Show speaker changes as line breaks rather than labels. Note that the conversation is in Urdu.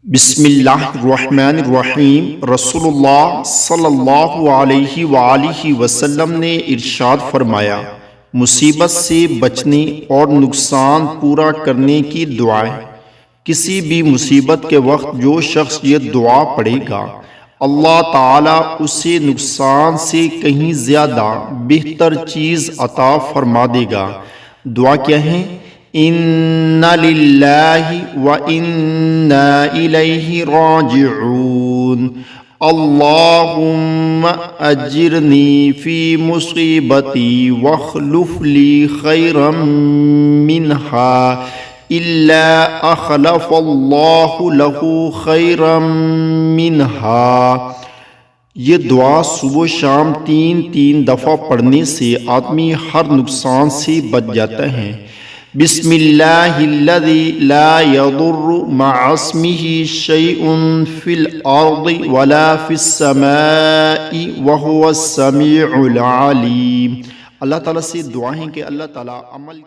بسم اللہ الرحمن الرحیم۔ رسول اللہ صلی اللہ علیہ وآلہ وسلم نے ارشاد فرمایا، مصیبت سے بچنے اور نقصان پورا کرنے کی دعائیں۔ کسی بھی مصیبت کے وقت جو شخص یہ دعا پڑھے گا، اللہ تعالیٰ اسے نقصان سے کہیں زیادہ بہتر چیز عطا فرما دے گا۔ دعا کیا ہے؟ اِنَّ لِلَّهِ وَإِنَّا إِلَيْهِ راجعون۔ اللہم اجرنی فی مصیبتی واخلف لی خیرا منہا الا اخلف اللہ لہ خیرا منہا۔ یہ دعا صبح و شام تین دفعہ پڑھنے سے آدمی ہر نقصان سے بچ جاتا ہے۔ بسم اللہ الذی لا یضر مع اسمہ شیء فی الارض ولا فی السماء وہو السمیع العلیم۔ اللہ تعالیٰ سے دعا ہے کہ اللہ تعالیٰ عمل